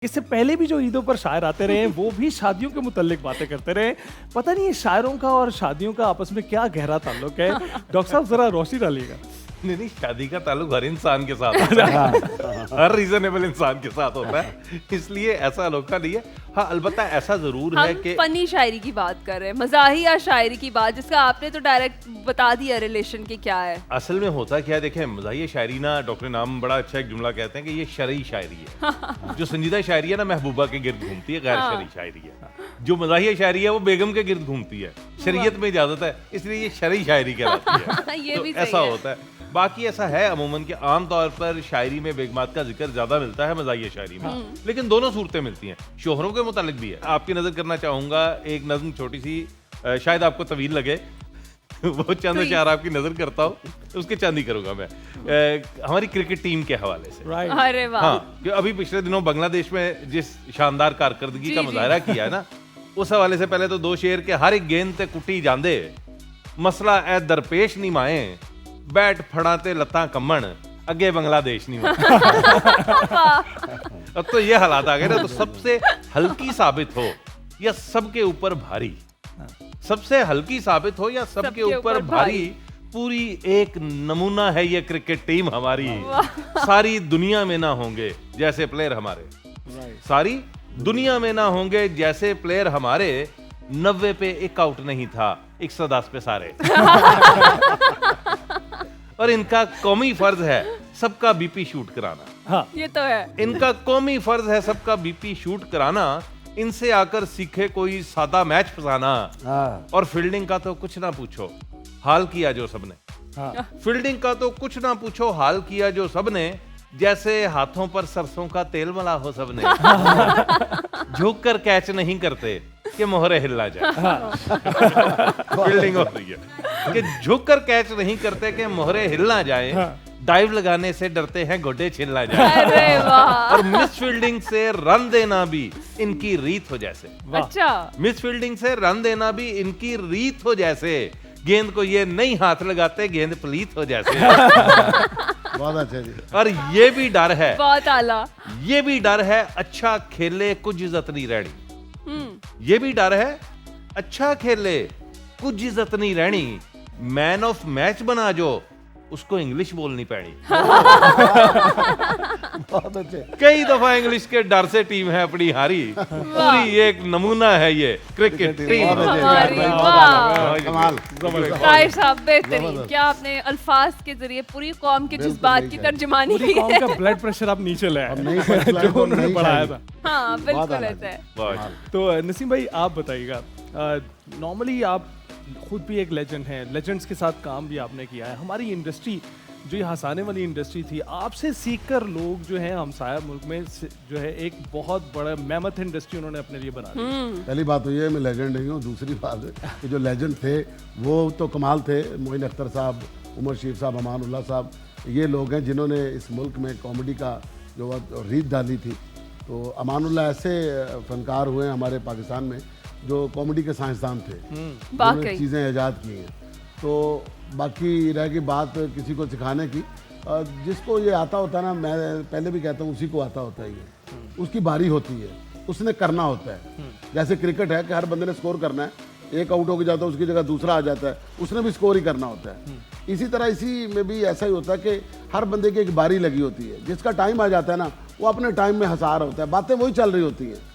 इससे पहले भी जो ईदों पर शायर आते रहे वो भी शादियों के मुतल्लिक बातें करते रहे। पता नहीं ये शायरों का और शादियों का आपस में क्या गहरा ताल्लुक है। डॉक्टर साहब जरा रोशनी डालिएगा। नहीं, शादी का ताल्लुक हर इंसान के साथ होता है। हर रीजनेबल इंसान के साथ होता है, इसलिए ऐसा अनोखा नहीं है। हाँ, अलबत्ता ऐसा जरूर है कि फनी शायरी की बात कर रहे हैं, मज़ाहिया शायरी की बात, जिसका आपने तो डायरेक्ट बता दिया रिलेशन की क्या है। असल में होता क्या है, देखें, मज़ाहिया शायरी ना, डॉक्टर नाम बड़ा अच्छा एक जुमला कहते हैं कि ये शरई शायरी है। जो संजीदा शायरी है ना, महबूबा के गिर्द घूमती है, गैर शरई शायरी है। जो मज़ाहिया शायरी है वो बेगम के गिर्द घूमती है, शरीयत में इजाजत है, इसलिए ये शरई शायरी कहलाती है। ये भी ऐसा होता है। बाकी ऐसा है अमूमन कि आम तौर पर शायरी में बेगमात का जिक्र ज्यादा मिलता है मज़ाहिया शायरी में, लेकिन दोनों सूरतें मिलती हैं। शोहरों के मुतालिक भी है। आपकी नजर करना चाहूंगा एक नज़्म, छोटी सी, शायद आपको तवील लगे, वो चंद अशार आपकी नजर करता हूँ, उसके चंद ही करूंगा मैं, हमारी क्रिकेट टीम के हवाले से। अरे वाह। हाँ, कि अभी पिछले दिनों बांग्लादेश में जिस शानदार कारकर्दगी का मुजाहरा किया है ना, उस हवाले से पहले तो दो शेर के हर एक गेंद ते कुटी जांदे, मसला ए दरपेश नहीं माए, बैट फड़ाते लत्ता कम्मण, अगे बांग्लादेश नहीं अब तो ये हालात आ गए ना, तो सबसे हल्की साबित हो या सबके ऊपर भारी, सबसे हल्की साबित हो या सबके ऊपर भारी, पूरी एक नमूना है ये क्रिकेट टीम हमारी। सारी दुनिया में ना होंगे जैसे प्लेयर हमारे, सारी दुनिया में ना होंगे जैसे प्लेयर हमारे, 90 पे एक आउट नहीं था, 110 पे सारे। और इनका कौमी फर्ज है सबका बीपी शूट कराना। हाँ, ये तो है। इनका कौमी फर्ज है सबका बीपी शूट कराना, इनसे आकर सीखे कोई सादा मैच फसाना। और फील्डिंग का तो कुछ ना पूछो, हाल किया जो सबने। हाँ। फील्डिंग का तो कुछ ना पूछो, हाल किया जो सबने, जैसे हाथों पर सरसों का तेल मला हो सबने। झुक कर कैच नहीं करते कि मोहरे हिला जाए। फील्डिंग हो रही है कि झुक कर कैच नहीं करते कि मोहरे हिलना जाए, डाइव लगाने से डरते हैं गोडे छिलना जाए। अरे वाह। और मिस फील्डिंग से रन देना भी इनकी रीत हो जैसे। अच्छा। मिस फील्डिंग से रन देना भी इनकी रीत हो जैसे, गेंद को ये नहीं हाथ लगाते, गेंद पलीत हो जैसे। बहुत अच्छा जी। और ये भी डर है, बहुत आला। ये भी डर है, अच्छा खेले कुछ इज्जत नहीं रहनी। ये भी डर है, अच्छा खेले कुछ इज्जत नहीं रहनी, मैन ऑफ मैच बना जो, उसको इंग्लिश बोलनी पैनी। बहुत अच्छे। कई दफा इंग्लिश के डर से टीम है अपनी हारी। पूरी एक नमूना है ये क्रिकेट टीम। कमाल। ताहिर साहब बेहतरीन, क्या आपने अल्फाज के जरिए पूरी कौम के जज्बात की तर्जुमानी पूरी की कौम है। का ब्लड प्रेशर आप नीचे ले आए, नई punchline जो तो उन्होंने नई बढ़ाया शायरी। था। हाँ बिल्कुल बहुत ऐसा है। वाह। तो नसीम भाई आप बताइएगा, नॉर्मली आप खुद भी एक लेजेंड हैं, लेजेंड्स के साथ काम भी आपने किया है। हमारी इंडस्ट्री जो ये हंसाने वाली इंडस्ट्री थी, आपसे सीखकर लोग जो हैं हमसाया मुल्क में जो है एक बहुत बड़ा मेहमत इंडस्ट्री उन्होंने अपने लिए बना दी। पहली बात तो ये है, मैं लेजेंड नहीं हूँ। दूसरी बात है कि जो लेजेंड थे वो तो कमाल थे। मोइन अख्तर साहब, उमर शीर साहब, अमानुल्लाह साहब, ये लोग हैं जिन्होंने इस मुल्क में कॉमेडी का जो रीत डाली थी। तो अमानुल्लाह ऐसे फनकार हुए हैं हमारे पाकिस्तान में जो कॉमेडी के साइंसदान थे, जिन्होंने चीज़ें ईजाद की हैं। तो बाकी रह गई बात किसी को सिखाने की, जिसको ये आता होता है ना, मैं पहले भी कहता हूँ, उसी को आता होता है ये, उसकी बारी होती है, उसने करना होता है। जैसे क्रिकेट है कि हर बंदे ने स्कोर करना है, एक आउट होकर जाता है, उसकी जगह दूसरा आ जाता है, उसने भी स्कोर ही करना होता है। इसी तरह इसी में भी ऐसा ही होता है कि हर बंदे की एक बारी लगी होती है। जिसका टाइम आ जाता है ना, वो अपने टाइम में हंसा रहा होता है, बातें वही चल रही होती हैं,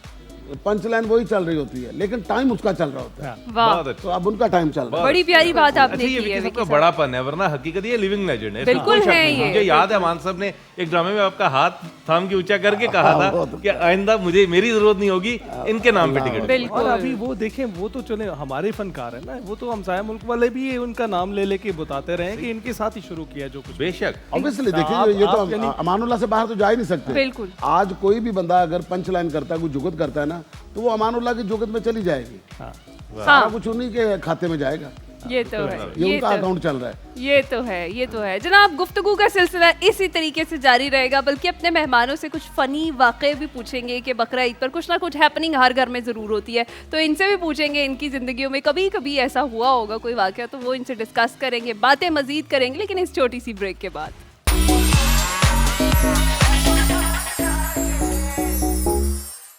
पंच लाइन वही चल रही होती है, लेकिन टाइम उसका चल रहा होता है। वाह, तो अब उनका टाइम चल रहा है। बड़ी प्यारी बात आपने अच्छा, ये की है। विकी साहब का बड़ापन है, वरना हकीकत ये लिविंग लेजेंड है। बिल्कुल इसमें कोई शक है नहीं। ये। मुझे याद है मान साहब ने एक ड्रामे में आपका हाथ थाम के ऊंचा करके कहा था कि आइंदा मुझे मेरी जरूरत नहीं होगी, इनके नाम पे टिकट। बिल्कुल। और अभी वो देखें, वो तो चले हमारे फनकार है ना, वो तो हमसाया मुल्क वाले भी उनका नाम ले लेके बताते रहे कि इनके साथ ही शुरू किया जो कुछ। बेशक। ऑब्वियसली देखिए, ये तो अमानुल्लाह से बाहर तो जा ही नहीं सकते। बिल्कुल। आज कोई भी बंदा अगर पंच लाइन करता है, कोई जुगत करता है ना, तो वो अमानुल्लाह की जुगत में चली जाएगी। सारा कुछ उन्हीं के खाते में जाएगा। ये तो है, ये उनका अकाउंट चल रहा है। ये तो है, ये तो है। जनाब, गुफ्तगू का सिलसिला इसी तरीके से जारी रहेगा, बल्कि अपने मेहमानों से कुछ फनी वाक़े भी पूछेंगे कि बकरा ईद पर कुछ ना कुछ हैपनिंग हर घर में ज़रूर होती है, तो इनसे भी पूछेंगे इनकी ज़िंदगियों में कभी कभी ऐसा हुआ होगा कोई वाक़या, तो वो इनसे डिस्कस करेंगे, बातें मज़ीद करेंगे, लेकिन इस छोटी सी ब्रेक के बाद।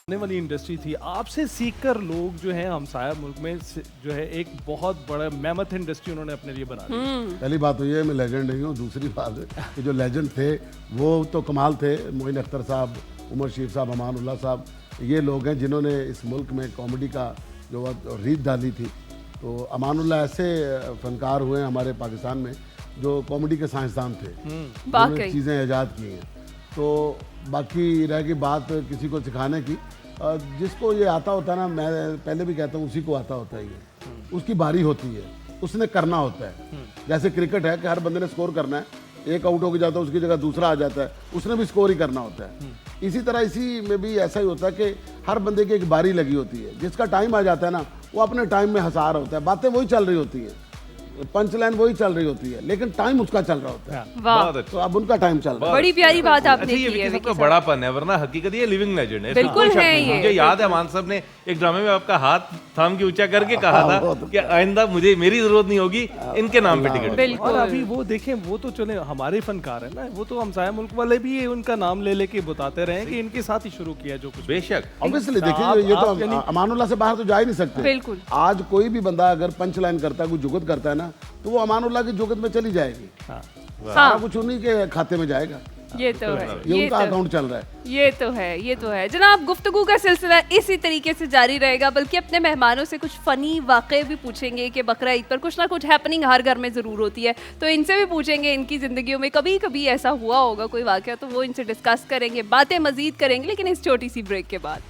आने वाली इंडस्ट्री थी, आपसे सीखकर लोग जो है हमसाया मुल्क में जो है एक बहुत बड़ा मेमथ इंडस्ट्री उन्होंने अपने लिए बना ली। पहली बात तो ये है मैं लेजेंड नहीं हूँ, दूसरी बात है कि जो लेजेंड थे वो तो कमाल थे। मोइन अख्तर साहब, उमर शीफ साहब, अमानुल्लाह साहब, ये लोग हैं जिन्होंने इस मुल्क में कॉमेडी का जो रीत डाली थी। तो अमानुल्लाह ऐसे फनकार हुए हैं हमारे पाकिस्तान में जो कॉमेडी के साइंसदान थे, जिन्होंने चीज़ें ईजाद की हैं। तो बाकी रह गई बात किसी को सिखाने की, जिसको ये आता होता है ना, मैं पहले भी कहता हूँ उसी को आता होता है, ये उसकी बारी होती है, उसने करना होता है। जैसे क्रिकेट है कि हर बंदे ने स्कोर करना है, एक आउट होकर जाता है उसकी जगह दूसरा आ जाता है, उसने भी स्कोर ही करना होता है। इसी तरह इसी में भी ऐसा ही होता है कि हर बंदे की एक बारी लगी होती है, जिसका टाइम आ जाता है ना वो अपने टाइम में हंसा रहा होता है, बातें वही चल रही होती हैं, पंच लाइन वही चल रही होती है, लेकिन टाइम उसका चल रहा होता है। बहुत अच्छा। तो अब उनका टाइम चल रहा है। बड़ी प्यारी बात आपने अच्छा, ये की है विकी साहब विकी का साहब। बड़ापन है, वरना हकीकत ये लिविंग लेजेंड है। बिल्कुल इसमें कोई है शक नहीं। ये, मुझे याद है मान साहब ने एक ड्रामे में आपका हाथ थाम के ऊंचा करके कहा था कि आइंदा मुझे मेरी जरूरत नहीं होगी, इनके नाम पे टिकट। बिल्कुल। और अभी वो देखें, वो तो चले हमारे फनकार है ना, वो तो हमसाया मुल्क वाले भी उनका नाम ले लेके बताते रहे कि इनके साथ ही शुरू किया जो कुछ। बेशक ऑब्वियसली देखिए, ये तो अमानुल्लाह से बाहर तो जा ही नहीं सकते। बिल्कुल। आज कोई भी बंदा अगर पंच लाइन करता है, कोई जुगत करता है ना, तो वो अमानुल्लाह की जुगत में चली जाएगी। सारा कुछ उन्हीं के खाते में जाएगा। ये तो है, ये उनका तो अकाउंट चल रहा है। ये तो है, ये तो है। जनाब, गुफ्तगू का सिलसिला इसी तरीके से जारी रहेगा, बल्कि अपने मेहमानों से कुछ फ़नी वाक़े भी पूछेंगे कि बकरा ईद पर कुछ ना कुछ हैपनिंग हर घर में ज़रूर होती है, तो इनसे भी पूछेंगे इनकी ज़िंदगियों में कभी कभी ऐसा हुआ होगा कोई वाक़या, तो वो इनसे डिस्कस करेंगे, बातें मज़ीद करेंगे, लेकिन इस छोटी सी ब्रेक के बाद।